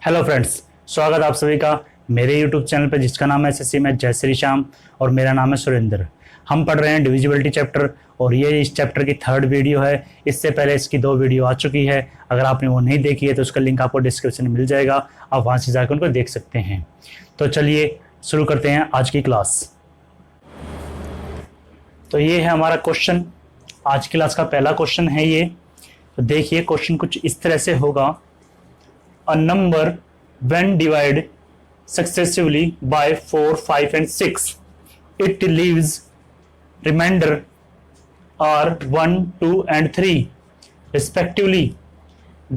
Hello friends, स्वागत आप सभी का मेरे यूट्यूब चैनल पर जिसका नाम है एसएससी मैथ जय श्री श्याम और मेरा नाम है सुरेंद्र। हम पढ़ रहे हैं डिविजिबिलिटी चैप्टर और ये इस चैप्टर की थर्ड वीडियो है। इससे पहले इसकी 2 वीडियो आ चुकी है। अगर आपने वो नहीं देखी है तो उसका लिंक आपको डिस्क्रिप्शन में मिल जाएगा, आप वहाँ से जाकर उनको देख सकते हैं। तो चलिए शुरू करते हैं आज की क्लास। तो ये है हमारा क्वेश्चन, आज की क्लास का पहला क्वेश्चन है ये। तो देखिए क्वेश्चन कुछ इस तरह से होगा। A number when divided successively by 4, 5 and 6, it leaves remainder are 1, 2 and 3 respectively.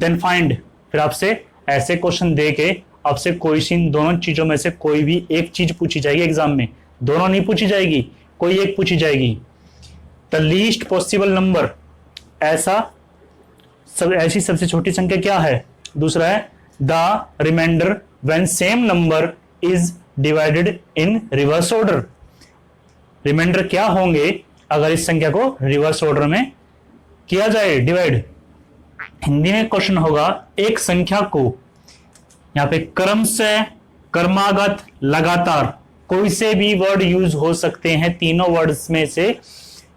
Then find। फिर आपसे ऐसे क्वेश्चन दे के आपसे कोई सी इन दोनों चीजों में से कोई भी एक चीज पूछी जाएगी एग्जाम में। दोनों नहीं पूछी जाएगी, कोई एक पूछी जाएगी। द लीस्ट पॉसिबल नंबर, ऐसी सबसे छोटी संख्या क्या है। दूसरा है the remainder when same number is divided in reverse order. Remainder क्या होंगे अगर इस संख्या को रिवर्स ऑर्डर में किया जाए, डिवाइड। हिंदी में क्वेश्चन होगा एक संख्या को यहां पे क्रम से, क्रमागत, लगातार, कोई से भी वर्ड यूज हो सकते हैं। तीनों वर्ड्स में से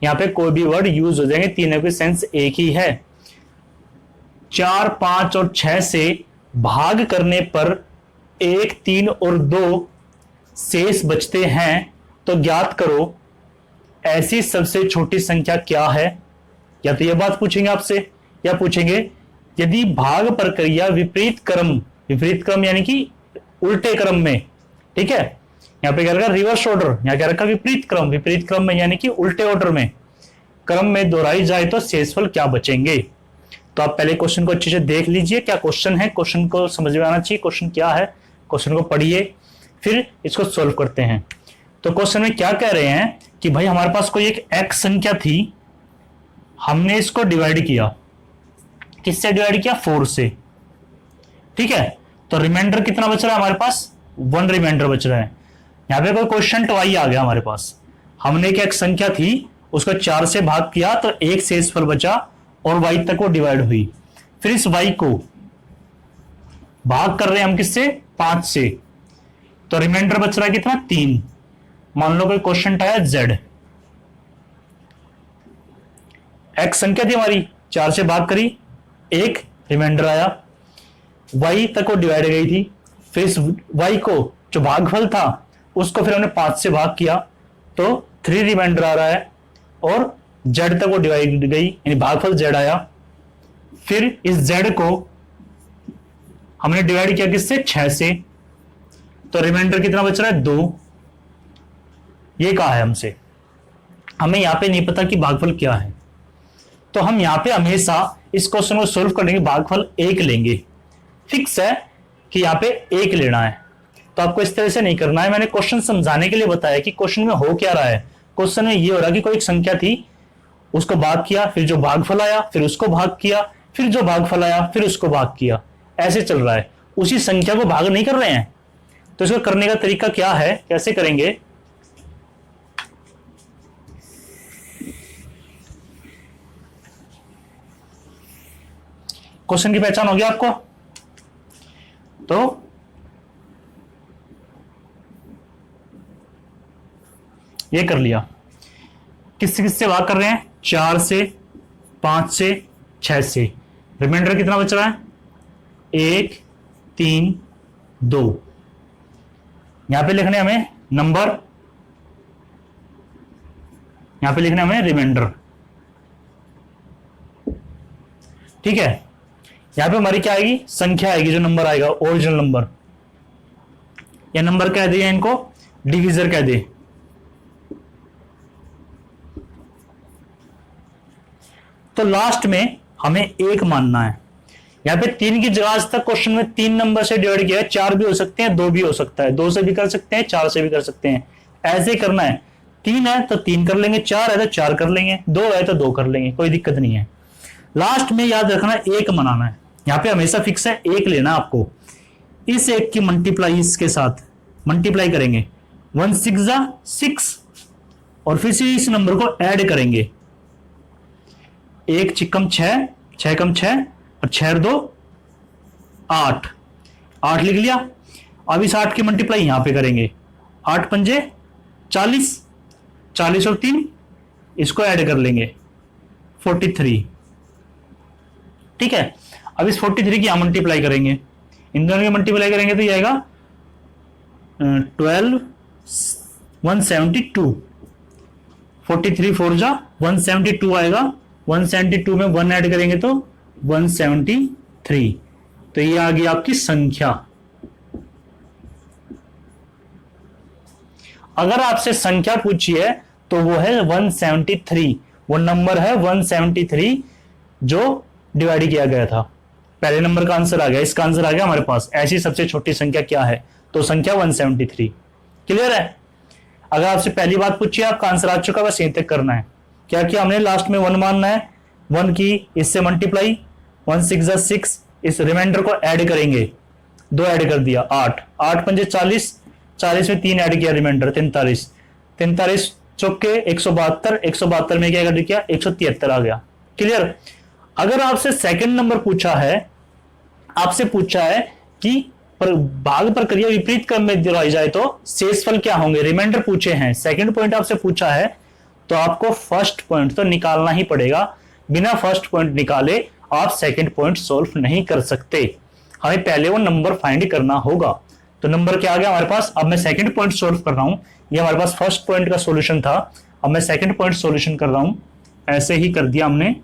यहां पे कोई भी वर्ड यूज हो जाएंगे, तीनों की सेंस एक ही है। 4, 5 और 6 से भाग करने पर 1, 3 और 2 शेष बचते हैं, तो ज्ञात करो ऐसी सबसे छोटी संख्या क्या है। या तो यह बात पूछेंगे आपसे, या पूछेंगे यदि भाग प्रक्रिया विपरीत क्रम यानी कि उल्टे क्रम में, ठीक है। यहां पे क्या रखा रिवर्स ऑर्डर, यहां क्या रखा विपरीत क्रम में यानी कि उल्टे ऑर्डर में क्रम में दोहराई जाए तो शेषफल क्या बचेंगे। तो आप पहले क्वेश्चन को अच्छे से देख लीजिए क्या क्वेश्चन है, क्वेश्चन को समझ में आना चाहिए क्वेश्चन क्या है। क्वेश्चन को पढ़िए फिर इसको सोल्व करते हैं। तो क्वेश्चन में क्या कह रहे हैं कि भाई हमारे पास कोई एक x संख्या थी, हमने इसको डिवाइड किया, किससे डिवाइड किया, 4 से, ठीक है। तो रिमाइंडर कितना बच रहा है हमारे पास, 1 रिमाइंडर बच रहा है। यहां पे कोई क्वेश्चन y आ गया हमारे पास। हमने एक x संख्या थी उसको 4 से भाग किया तो एक शेषफल बचा और y तक वो डिवाइड हुई। फिर इस y को भाग कर रहे हैं हम किससे, 5 से, तो रिमाइंडर बच रहा है कितना, 3। मान लो कोई क्वेश्चन आया z, x संख्या थी हमारी, 4 से भाग करी, 1 रिमाइंडर आया, y तक वो डिवाइड गई थी। फिर इस y को जो भागफल था उसको फिर हमने 5 से भाग किया तो 3 रिमाइंडर आ रहा है और z तक वो डिवाइड गई यानी भागफल z आया। फिर इस z को हमने डिवाइड किया किससे, 6 से, तो रिमाइंडर कितना बच रहा है, 2। ये कहा है हमसे, हमें यहां पे नहीं पता कि भागफल क्या है, तो हम यहां पे हमेशा इस क्वेश्चन को सोल्व करने के भागफल 1 लेंगे। फिक्स है कि यहां पे 1 लेना है। तो आपको इस तरह से नहीं करना है, मैंने क्वेश्चन समझाने के लिए बताया कि क्वेश्चन में हो क्या रहा है। क्वेश्चन में ये हो रहा है कि कोई एक संख्या थी उसको भाग किया, फिर जो भागफल आया फिर उसको भाग किया, फिर जो भागफल आया फिर उसको भाग किया, ऐसे चल रहा है। उसी संख्या को भाग नहीं कर रहे हैं। तो इसको करने का तरीका क्या है, कैसे करेंगे। क्वेश्चन की पहचान होगी आपको। तो ये कर लिया, किससे किससे भाग कर रहे हैं, 4 से, 5 से, 6 से। रिमाइंडर कितना बच रहा है, 1, 3, 2। यहां पे लिखने हमें नंबर, यहां पे लिखने हमें रिमाइंडर, ठीक है। यहां पे हमारी क्या आएगी, संख्या आएगी, जो नंबर आएगा ओरिजिनल नंबर, या नंबर कह दे या इनको डिविजर कह दे। तो लास्ट में हमें 1 मानना है। यहां पे 3 की जगह आज तक क्वेश्चन में 3 नंबर से डिवाइड किया है, 4 भी हो सकते हैं, 2 भी हो सकता है, 2 से भी कर सकते हैं, 4 से भी कर सकते हैं। ऐसे ही करना है, 3 है तो 3 कर लेंगे, 4 है तो 4 कर लेंगे, 2 है तो 2 कर लेंगे, कोई दिक्कत नहीं है। लास्ट में याद रखना 1 मनाना है। यहां पे हमेशा फिक्स है 1 लेना आपको। इस 1 की मल्टीप्लाई इसके साथ मल्टीप्लाई करेंगे, 1 6 6, और फिर से इस नंबर को ऐड करेंगे, 1 चिकम 6, 6 कम 6 और 6 2 8। 8 लिख लिया। अब इस 8 की मल्टीप्लाई यहां पे करेंगे, 8 पंजे 40, 40 और 3 इसको ऐड कर लेंगे 43। ठीक है, अब इस 43 की यहां मल्टीप्लाई करेंगे, इन दोनों की मल्टीप्लाई करेंगे तो ये आएगा 12 172। 43 4 जा 172 आएगा, 172 में 1 ऐड करेंगे तो 173। तो ये आ गई आपकी संख्या। अगर आपसे संख्या पूछी है तो वो है 173, वो नंबर है 173 जो डिवाइड किया गया था। पहले नंबर का आंसर आ गया, इसका आंसर आ गया हमारे पास। ऐसी सबसे छोटी संख्या क्या है, तो संख्या 173। क्लियर है। अगर आपसे पहली बात पूछी आपका आंसर आ चुका, बस यहीं तक करना है। क्या किया हमने, लास्ट में 1 मानना है, 1 की इससे मल्टीप्लाई, 1 6 जा 6, इस रिमाइंडर को ऐड करेंगे, 2 ऐड कर दिया 8, 8 पंजे 40, 40 में 3 ऐड किया रिमाइंडर 43, 43 चौके 172, 172 में क्या ऐड किया 173 आ गया। क्लियर। अगर आपसे सेकंड नंबर पूछा है, आपसे पूछा है कि भाग प्रक्रिया विपरीत क्रम में दिखाई जाए तो शेषफल क्या होंगे, रिमाइंडर पूछे हैं, सेकंड पॉइंट आपसे पूछा है, तो आपको फर्स्ट पॉइंट तो निकालना ही पड़ेगा। बिना फर्स्ट पॉइंट निकाले आप सेकंड पॉइंट सोल्व नहीं कर सकते, हमें पहले वो नंबर फाइंड करना होगा। तो नंबर क्या आ गया हमारे पास, अब मैं सेकंड पॉइंट सोल्व कर रहा हूं, ये हमारे पास फर्स्ट पॉइंट का सॉल्यूशन था, अब मैं सेकंड पॉइंट सॉल्यूशन कर रहा हूं। ऐसे ही कर दिया हमने,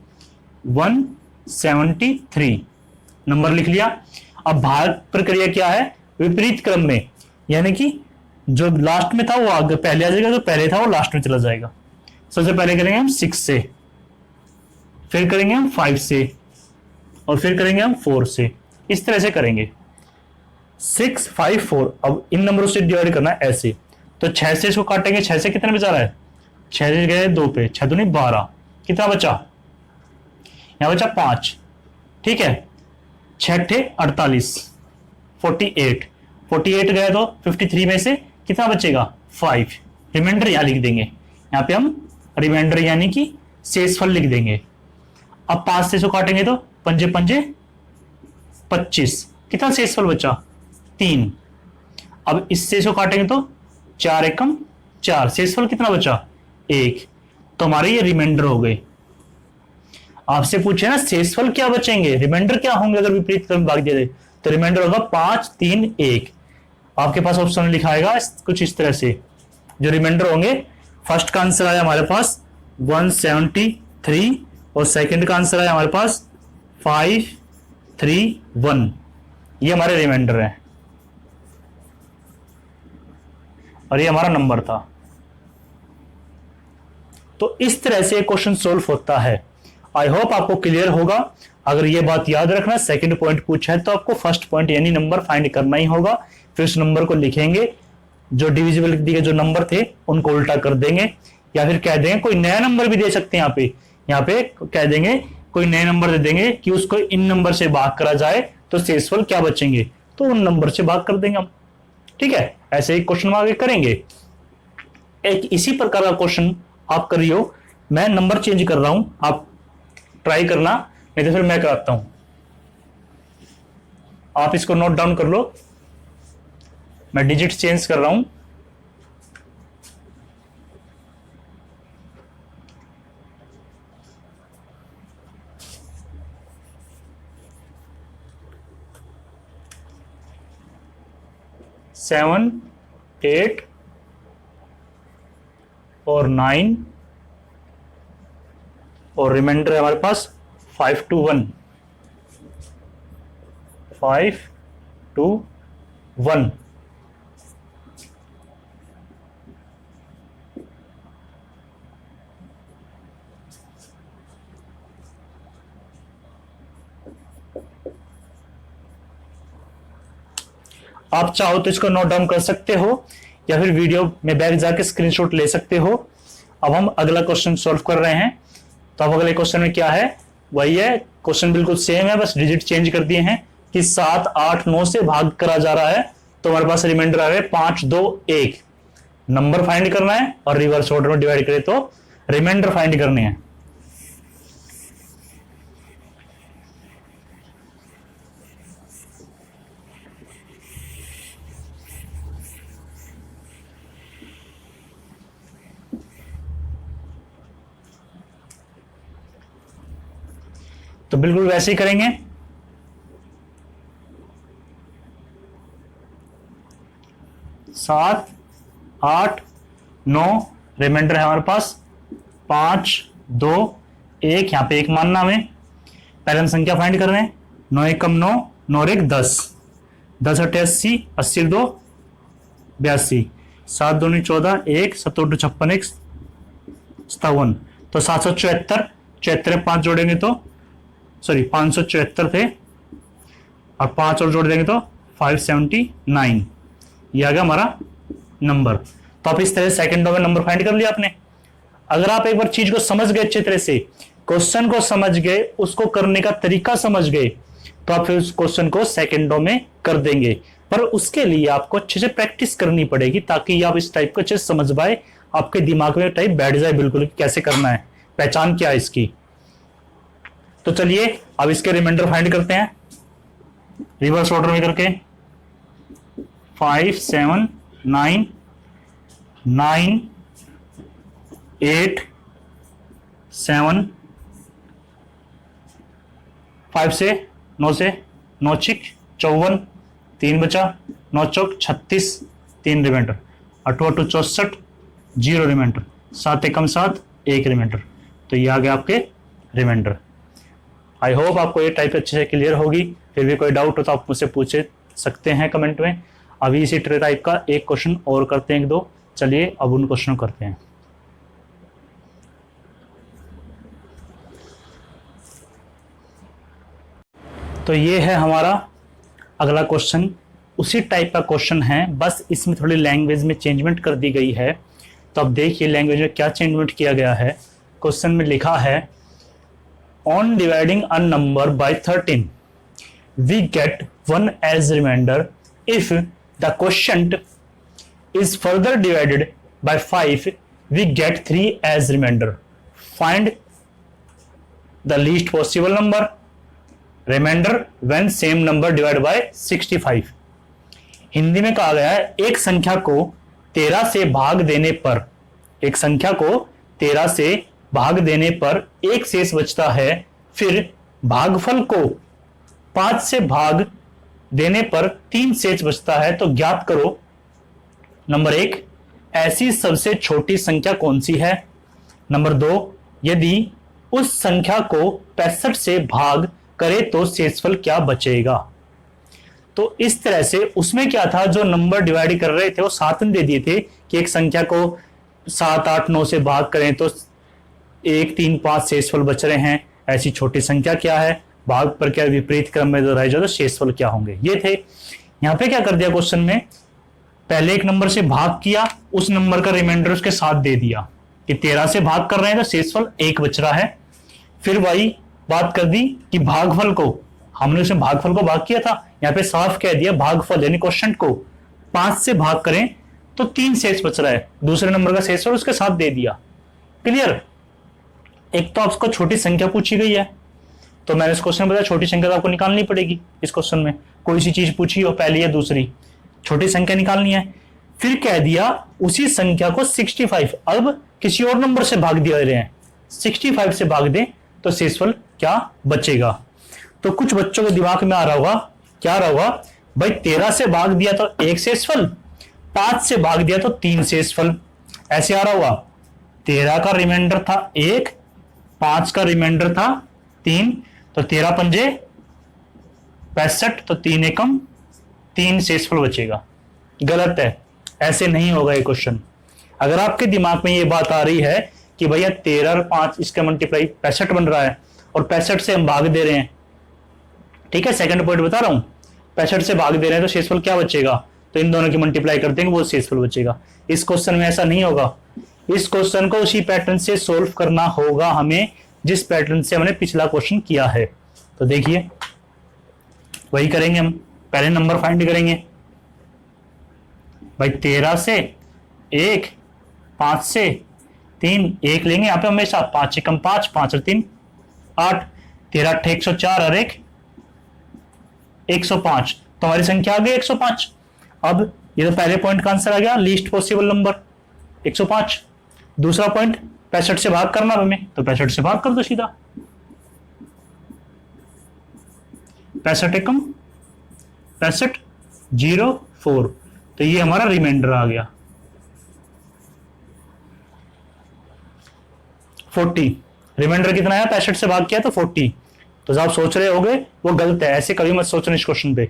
173 नंबर लिख लिया। अब भाग प्रक्रिया क्या है, विपरीत क्रम में, यानी कि जो लास्ट में था वो आगे पहले आ जाएगा, जो पहले था वो लास्ट में चला जाएगा। सबसे पहले करेंगे हम 6 से, फिर करेंगे हम 5 से, और फिर करेंगे हम 4 से। इस तरह से करेंगे 6 5 4। अब इन नंबरों से डिवाइड करना है ऐसे, तो 6 से इसको काटेंगे, 6 से कितने बचा रहा है, 6 से गए 2 पे, 6 दूनी 12, कितना बचा, यहां बचा 5। ठीक है, 6 थे 48, 48, 48 गए तो 53 में से कितना बचेगा 5, रिमाइंडर यहां लिख देंगे, यहां पे हम रिमाइंडर यानी कि शेषफल लिख देंगे। अब 5 से इसको काटेंगे तो पंजे पंजे 25, कितना शेषफल बचा 3। अब इससे इसको काटेंगे तो 4 एकम 4, शेषफल कितना बचा 1। तो हमारे ये रिमाइंडर हो गए। आपसे पूछे ना शेषफल क्या बचेंगे, रिमाइंडर क्या होंगे अगर विपरीत क्रम भाग दिया जाए, तो रिमाइंडर होगा 5 3 1। आपके पास ऑप्शन में लिखाएगा कुछ इस तरह से जो रिमाइंडर होंगे। फर्स्ट का आंसर आया हमारे पास 173 और सेकंड का आंसर आया हमारे पास 531। ये हमारे रिमाइंडर है और ये हमारा नंबर था। तो इस तरह से क्वेश्चन सोल्व होता है। आई होप आपको क्लियर होगा। अगर ये बात याद रखना, सेकंड पॉइंट पूछा है तो आपको फर्स्ट पॉइंट यानी नंबर फाइंड करना ही होगा, फिर उस नंबर को लिखेंगे, जो डिविजिबिलिटी के जो नंबर थे उनको उल्टा कर देंगे, या फिर कह देंगे कोई नया नंबर भी दे सकते हैं। यहाँ पे कह देंगे कोई नए नंबर दे देंगे कि उसको इन नंबर से भाग करा जाए तो शेषफल क्या बचेंगे, तो उन नंबर से भाग कर देंगे हम। ठीक है, ऐसे ही क्वेश्चन आगे करेंगे। एक इसी प्रकार का क्वेश्चन आप करियो, मैं नंबर चेंज कर रहा हूं, आप ट्राई करना, नहीं तो फिर मैं कराता हूं। आप इसको नोट डाउन कर लो, मैं डिजिट चेंज कर रहा हूं। सेवन 8 और 9 और रिमाइंडर है हमारे पास 5 to 1, 5 to 1। आप चाहो तो इसको नोट डाउन कर सकते हो या फिर वीडियो में बैक जाके स्क्रीनशॉट ले सकते हो। अब हम अगला क्वेश्चन सॉल्व कर रहे हैं। तो अब अगले क्वेश्चन में क्या है, वही है, क्वेश्चन बिल्कुल सेम है, बस डिजिट चेंज कर दिए हैं कि 7 8 9 से भाग करा जा रहा है। तो हमारे पास रिमाइंडर आ रहा है 5 2 1। नंबर फाइंड करना है और रिवर्स ऑर्डर में डिवाइड करें तो रिमाइंडर फाइंड करने हैं। तो बिल्कुल वैसे ही करेंगे। 7, 8, 9, रिमाइंडर है हमारे पास 5, 2, 1, यहां पे 1 मानना हमें। पहले हम संख्या फाइंड कर रहे हैं। 9 1 कम 9, 9 और 1 10, 10 8 80, 80 2 82, 7 2 14, 1 7 2 56, 1 57, तो 774, 74 5 जोड़ेंगे तो सॉरी 574 थे और 5 और जोड़ देंगे तो 579, ये आ गया हमारा नंबर। तो आप इस तरह सेकंडों में नंबर फाइंड कर लिया आपने। अगर आप एक बार चीज को समझ गए अच्छे तरह से, क्वेश्चन को समझ गए, उसको करने का तरीका समझ गए, तो आप फिर उस क्वेश्चन को सेकंडों में कर देंगे। पर उसके लिए आपको अच्छे से प्रैक्टिस करनी पड़ेगी ताकि आप इस टाइप को अच्छे से समझ पाए, आपके दिमाग में टाइप बैठ जाए बिल्कुल कैसे करना है, पहचान क्या है इसकी। तो चलिए अब इसके रिमाइंडर फाइंड करते हैं रिवर्स ऑर्डर में करके। 5 7 9 9 8 7, 5 से 9 से 9 चिक 54, 3 बचा, 9 चौक 36, 3 रिमाइंडर, 8 8 64, 0 रिमाइंडर, 7 एकम 7, 1 रिमाइंडर। तो ये आ गया आपके रिमाइंडर। आई होप आपको ये टाइप अच्छे से क्लियर होगी। फिर भी कोई डाउट हो तो आप मुझसे पूछ सकते हैं कमेंट में। अभी इसी टाइप का एक क्वेश्चन और करते हैं, 1-2। चलिए अब उन क्वेश्चन करते हैं। तो ये है हमारा अगला क्वेश्चन, उसी टाइप का क्वेश्चन है, बस इसमें थोड़ी लैंग्वेज में चेंजमेंट कर दी गई है। तो अब देखिए लैंग्वेज में क्या चेंजमेंट किया गया है। क्वेश्चन में लिखा है on dividing a number by 13 we get 1 as remainder if the quotient is further divided by 5 we get 3 as remainder. Find the least possible number remainder when same number divided by 65. Hindi में कहा गया है एक संख्या को 13 से भाग देने पर, एक संख्या को 13 से भाग देने पर एक शेष बचता है, फिर भागफल को 5 से भाग देने पर 3 शेष बचता है। तो ज्ञात करो नंबर 1 ऐसी सबसे छोटी संख्या कौन सी है। नंबर 2 यदि उस संख्या को 65 से भाग करे तो शेषफल क्या बचेगा। तो इस तरह से उसमें क्या था, जो नंबर डिवाइड कर रहे थे वो साथ में दे दिए थे कि एक संख्या को 7 8 9 से भाग करें तो 1 3 5 शेषफल बच रहे हैं। ऐसी छोटी संख्या क्या है, भाग पर क्या विपरीत क्रम में दोहराई जाए तो शेषफल क्या होंगे, ये थे। यहां पे क्या कर दिया क्वेश्चन में, पहले एक नंबर से भाग किया, उस नंबर का रिमाइंडर उसके साथ दे दिया कि 13 से भाग कर रहे हैं तो शेषफल 1 बच रहा है। फिर वही बात कर दी कि भागफल को, हमने उसमें भागफल को भाग किया था, यहां पे साफ कह दिया भागफल यानी क्वोशिएंट को 5 से भाग करें तो 3 शेष बच रहा है, दूसरे नंबर का शेषफल उसके साथ दे दिया। क्लियर। एक तो आपको छोटी संख्या पूछी गई है, तो मैंने इस क्वेश्चन में बताया छोटी संख्या तो आपको निकालनी पड़ेगी। इस क्वेश्चन में कोई सी चीज पूछी हो, पहली या दूसरी, छोटी संख्या निकालनी है। फिर कह दिया उसी संख्या को 65, अब किसी और नंबर से भाग दिया रहे हैं, 65 से भाग दें तो शेषफल क्या बचेगा। तो कुछ बच्चों के दिमाग में आ रहा होगा, क्या रहा होगा भाई, 13 से भाग दिया तो 1 शेषफल, 5 से भाग दिया तो 3 शेषफल, ऐसे आ रहा होगा। 13 का रिमाइंडर था 1, 5 का रिमाइंडर था 3, तो 13 पंजे 65, तो 3 एकम 3 शेषफल बचेगा। गलत है, ऐसे नहीं होगा ये क्वेश्चन। अगर आपके दिमाग में ये बात आ रही है कि भैया 13 और 5 इसका मल्टीप्लाई 65 बन रहा है और 65 से हम भाग दे रहे हैं, ठीक है, सेकंड पॉइंट बता रहा हूं, 65 से भाग दे रहे हैं तो शेषफल क्या बचेगा, तो इन दोनों की मल्टीप्लाई कर देंगे वो शेषफल बचेगा। इस क्वेश्चन में ऐसा नहीं होगा। इस क्वेश्चन को उसी पैटर्न से सोल्व करना होगा हमें जिस पैटर्न से हमने पिछला क्वेश्चन किया है। तो देखिए वही करेंगे हम। पहले नंबर फाइंड करेंगे भाई, 13 से 1, 5 से 3, 1 लेंगे यहाँ पे हमेशा, 5 एकम 5, 5 और 3 8, 13 8 104 और 1 105, तो हमारी संख्या आ गई 105। अब ये तो पहले पॉइंट का आंसर आ गया, लीस्ट पॉसिबल नंबर 105। दूसरा पॉइंट 65 से भाग करना हमें, तो 65 से भाग कर दो सीधा, 65 एकम 65 04, तो ये हमारा रिमाइंडर आ गया 40। रिमाइंडर कितना आया, 65 से भाग किया तो 40। तो जो आप सोच रहे होगे वो गलत है, ऐसे कभी मत सोचना इस क्वेश्चन पे।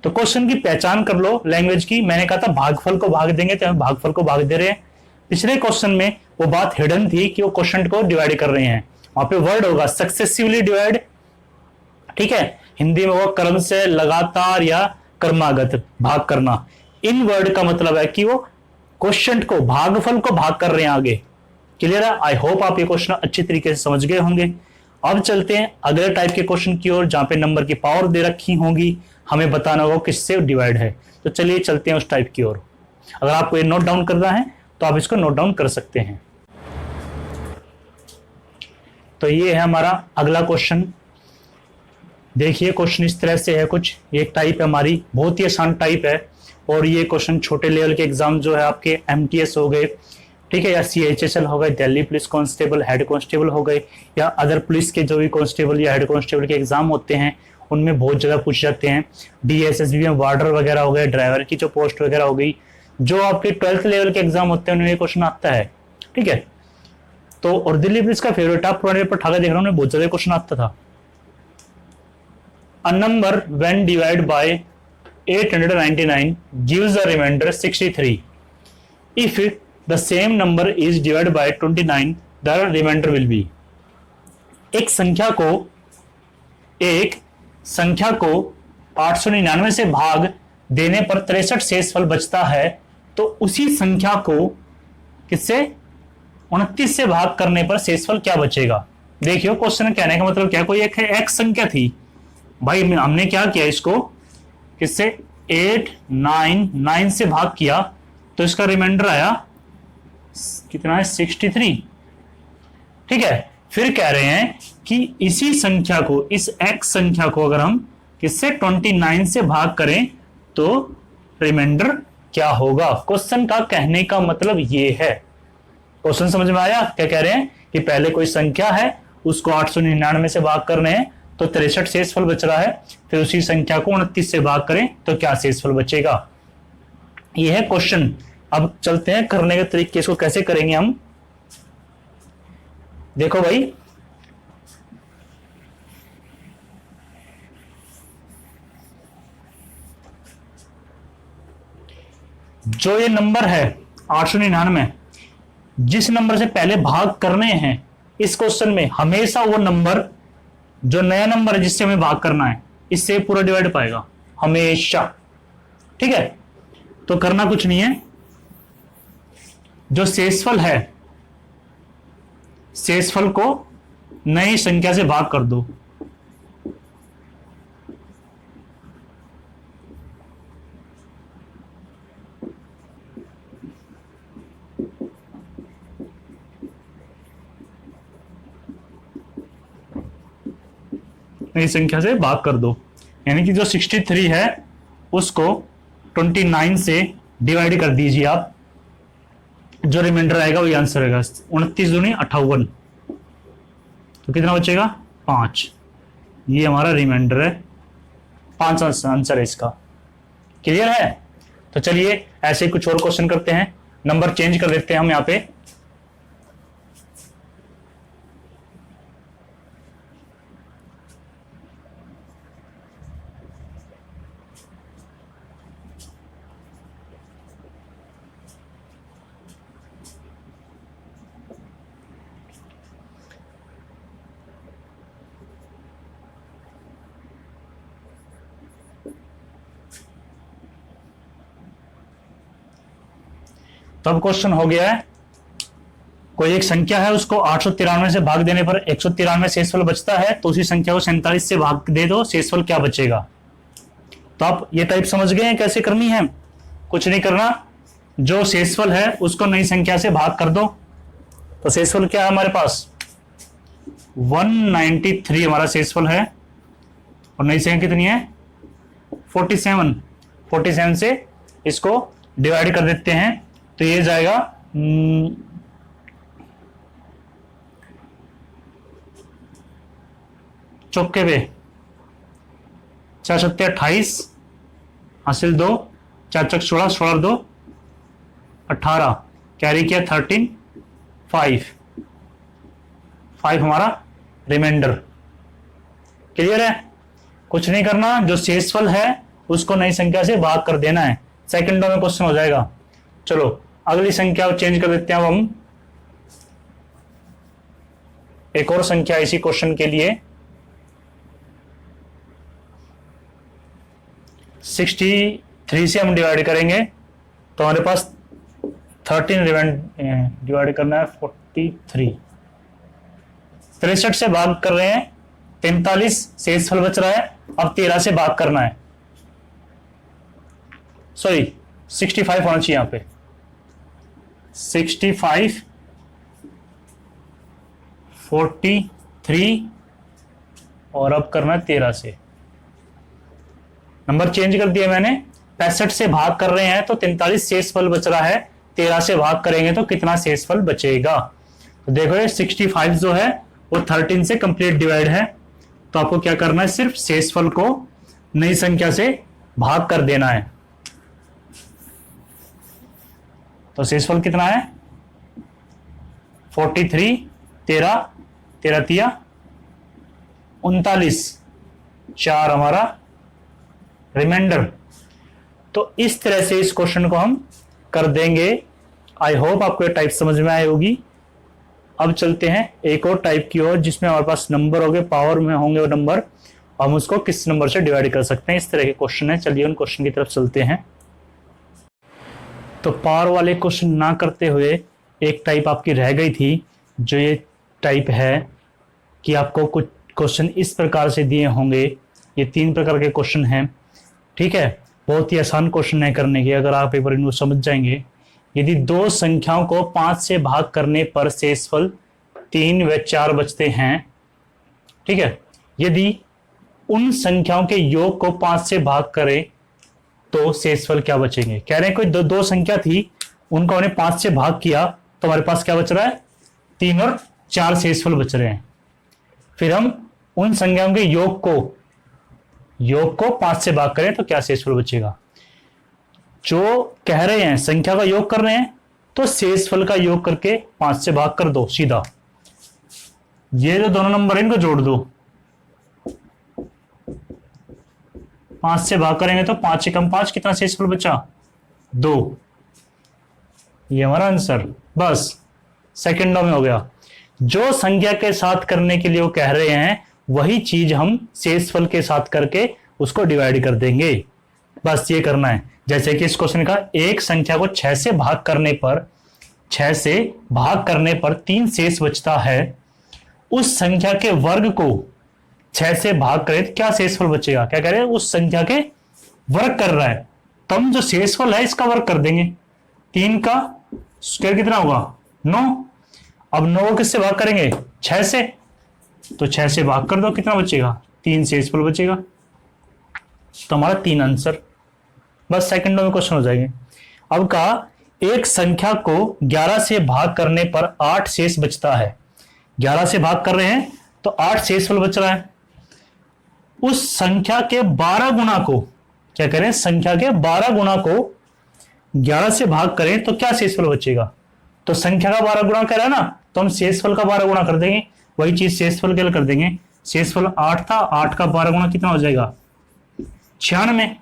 तो क्वेश्चन की पहचान कर लो लैंग्वेज की। मैंने कहा था भागफल को भाग देंगे तो हम भागफल को भाग दे रहे हैं। पिछले क्वेश्चन में वो बात हिडन थी कि वो क्वेश्चन को डिवाइड कर रहे हैं, वहां पे वर्ड होगा सक्सेसिवली डिवाइड, ठीक है। हिंदी में वो क्रम से, लगातार या कर्मागत भाग करना। इन वर्ड का मतलब है कि वो क्वेश्चन को, भागफल को भाग कर रहे हैं आगे। क्लियर है? आई होप आप ये क्वेश्चन अच्छी तरीके से समझ गए होंगे। अब चलते हैं अगले टाइप के क्वेश्चन की ओर, जहां पे नंबर की पावर दे रखी होंगी, हमें बताना होगा किससे डिवाइड है। तो चलिए चलते हैं उस टाइप की ओर। अगर आपको ये नोट डाउन करना है तो आप इसको नोट डाउन कर सकते हैं। तो ये है हमारा अगला क्वेश्चन। देखिए क्वेश्चन इस तरह से है कुछ, ये एक टाइप है हमारी, बहुत ही आसान टाइप है। और ये क्वेश्चन छोटे लेवल के एग्जाम जो है आपके MTS हो गए, ठीक है, या CHSL हो गए, Delhi police constable, head constable हो गए, या अदर पुलिस के जो भी कांस्टेबल या हेड कांस्टेबल के एग्जाम होते हैं उनमें बहुत ज्यादा पूछ जाते हैं। DSSB में वार्डर वगैरह हो गए, ड्राइवर की जो पोस्ट वगैरह हो गई, जो आपके 12th लेवल के एग्जाम होते हैं उनमें ये क्वेश्चन आता है, ठीक है। तो और दिल्ली पुलिस का फेवरेट, आप पुराने पेपर ठाकर देख रहा हूँ, बहुत ज्यादा क्वेश्चन आता था। A number when divided by 899 gives a remainder 63. If the same number is divided by 29, the remainder will be. एक संख्या को 899 से भाग देने पर 63 शेषफल बचता है, तो उसी संख्या को किससे 29 से भाग करने पर शेषफल क्या बचेगा। देखियो क्वेश्चन कहने का मतलब क्या, कोई एक एक्स संख्या थी भाई, हमने क्या किया, इसको किससे 899 से भाग किया, तो इसका रिमाइंडर आया कितना है 63, ठीक है। फिर कह रहे हैं कि इसी संख्या को, इस x संख्या को अगर हम किससे 29 से भाग करें तो रिमाइंडर क्या होगा। क्वेश्चन का कहने का मतलब ये है। क्वेश्चन समझ में आया? क्या कह रहे हैं कि पहले कोई संख्या है, उसको 899 से भाग करने हैं तो 63 शेषफल बच रहा है, फिर उसी संख्या को 29 से भाग करें तो क्या शेषफल बचेगा। यह है क्वेश्चन। अब चलते हैं करने के तरीके, इसको कैसे करेंगे हम। देखो भाई, जो ये नंबर है 899, जिस नंबर से पहले भाग करने हैं इस क्वेश्चन में, हमेशा वो नंबर जो नया नंबर है जिससे हमें भाग करना है, इससे पूरा डिवाइड पाएगा हमेशा, ठीक है। तो करना कुछ नहीं है, जो शेषफल है, शेषफल को नई संख्या से भाग कर दो। नई संख्या से भाग कर दो, यानी कि जो 63 है उसको 29 से डिवाइड कर दीजिए आप, जो रिमाइंडर आएगा वही आंसर आएगा। 29 दूनी 58, तो कितना बचेगा 5। ये हमारा रिमाइंडर है, 5 आंसर है इसका। क्लियर है? तो चलिए ऐसे कुछ और क्वेश्चन करते हैं, नंबर चेंज कर देते हैं हम यहाँ पे। तो अब क्वेश्चन हो गया है, कोई एक संख्या है, उसको 893 से भाग देने पर 193 शेषफल बचता है, तो उसी संख्या को 47 से भाग दे दो, शेषफल क्या बचेगा। तो आप ये टाइप समझ गए हैं कैसे करनी है। कुछ नहीं करना, जो शेषफल है उसको नई संख्या से भाग कर दो। तो शेषफल क्या है हमारे पास 193 हमारा शेषफल है, और नई संख्या कितनी है 47 से इसको डिवाइड कर देते हैं, तो ये जाएगा चौके पे 4 सत्ते 28, हासिल 2, 4 चक 16, 16 2 18, कैरी किया 13, 5 हमारा रिमाइंडर। क्लियर है? कुछ नहीं करना, जो शेषफल है उसको नई संख्या से भाग कर देना है। सेकंडों में क्वेश्चन हो जाएगा। चलो अगली संख्या चेंज कर देते हैं। अब हम एक और संख्या इसी क्वेश्चन के लिए 63 से हम डिवाइड करेंगे, तो हमारे पास 13 डिवाइड करना है 43। 63 से भाग कर रहे हैं, 43 शेषफल बच रहा है, अब 13 से भाग करना है। सॉरी 65 होना चाहिए यहां पे, 65, 43 और अब करना है 13 से। नंबर चेंज कर दिया मैंने। 65 से भाग कर रहे हैं तो 43 शेषफल बच रहा है, 13 से भाग करेंगे तो कितना शेषफल बचेगा। तो देखो ये 65 जो है वो 13 से कंप्लीट डिवाइड है, तो आपको क्या करना है, सिर्फ शेषफल को नई संख्या से भाग कर देना है। तो शेषफल कितना है 43, 13 3 39, 4 हमारा रिमाइंडर। तो इस तरह से इस क्वेश्चन को हम कर देंगे। आई होप आपको ये टाइप समझ में आई होगी। अब चलते हैं एक और टाइप की ओर, जिसमें हमारे पास नंबर होंगे, पावर में होंगे वो नंबर, हम उसको किस नंबर से डिवाइड कर सकते हैं। इस तरह के क्वेश्चन है। चलिए उन क्वेश्चन की तरफ चलते हैं। तो पावर वाले क्वेश्चन ना करते हुए एक टाइप आपकी रह गई थी, जो ये टाइप है कि आपको कुछ क्वेश्चन इस प्रकार से दिए होंगे। ये 3 प्रकार के क्वेश्चन हैं, ठीक है। बहुत ही आसान क्वेश्चन है करने के, अगर आप एक बार इनको समझ जाएंगे। यदि 2 संख्याओं को 5 से भाग करने पर शेषफल 3 व 4 बचते हैं, ठीक है। यदि उन संख्याओं के योग को 5 से भाग करें तो शेषफल क्या बचेंगे। कह रहे हैं कोई दो संख्या थी, उनको हमने 5 से भाग किया तो हमारे पास क्या बच रहा है, 3 और 4 शेषफल बच रहे हैं। फिर हम उन संख्याओं के योग को 5 से भाग करें तो क्या शेषफल बचेगा। जो कह रहे हैं संख्या का योग कर रहे हैं, तो शेषफल का योग करके 5 से भाग कर दो सीधा। ये जो दोनों नंबर है इनको जोड़ दो, 5 से भाग करेंगे तो 5 से कम 5, कितना शेषफल बचा 2। ये हमारा आंसर। बस सेकंडों में हो गया। जो संख्या के साथ करने के लिए वो कह रहे हैं, वही चीज हम शेषफल के साथ करके उसको डिवाइड कर देंगे। बस ये करना है। जैसे कि इस क्वेश्चन का, एक संख्या को 6 से भाग करने पर 3 शेष बचता है, उस संख्या के वर्ग को 6 से भाग करें तो क्या शेषफल बचेगा। क्या कह रहे हैं, उस संख्या के वर्ग कर रहा है, तो हम जो शेषफल है इसका वर्ग कर देंगे। 3 का स्क्वायर कितना होगा 9। अब 9 को किससे भाग करेंगे 6 से, तो 6 से भाग कर दो, कितना बचेगा 3 शेषफल बचेगा। तो हमारा 3 आंसर। बस सेकंडों में क्वेश्चन हो जाएंगे। अब कहा एक संख्या को 11 से भाग करने पर 8 शेष बचता है। 11 से भाग कर रहे हैं तो 8 शेषफल बच रहा है। उस संख्या के 12 गुना को क्या करें, संख्या के 12 गुना को 11 से भाग करें तो क्या शेषफल बचेगा। तो संख्या का 12 गुना कह रहा है ना, तो हम शेषफल का 12 गुना कर देंगे। वही चीज शेषफल के लिए कर देंगे। शेषफल 8 था, 8 का 12 गुना कितना हो जाएगा 96।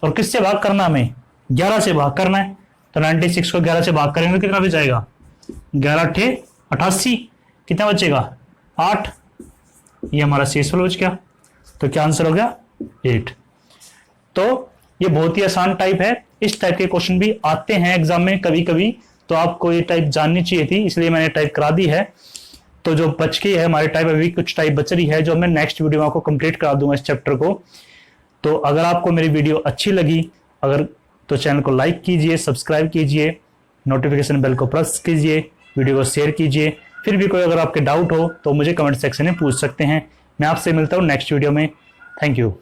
और किससे भाग करना, हमें 11 से भाग करना है। तो 96 को 11 से भाग करेंगे तो कितना बच 11 × 88, कितना बचेगा 8। ये हमारा शेषफल बच गया। तो क्या आंसर हो गया 8। तो ये बहुत ही आसान टाइप है। इस टाइप के क्वेश्चन भी आते हैं एग्जाम में कभी कभी, तो आपको ये टाइप जाननी चाहिए थी, इसलिए मैंने टाइप करा दी है। तो जो बच गई है हमारी टाइप, अभी कुछ टाइप बच रही है जो मैं नेक्स्ट वीडियो में आपको कंप्लीट करा दूंगा इस चैप्टर को। तो अगर आपको मेरी वीडियो अच्छी लगी तो चैनल को लाइक कीजिए, सब्सक्राइब कीजिए, नोटिफिकेशन बेल को प्रेस कीजिए, वीडियो को शेयर कीजिए। फिर भी कोई अगर आपके डाउट हो तो मुझे कमेंट सेक्शन में पूछ सकते हैं। मैं आपसे मिलता हूँ नेक्स्ट वीडियो में। Thank you.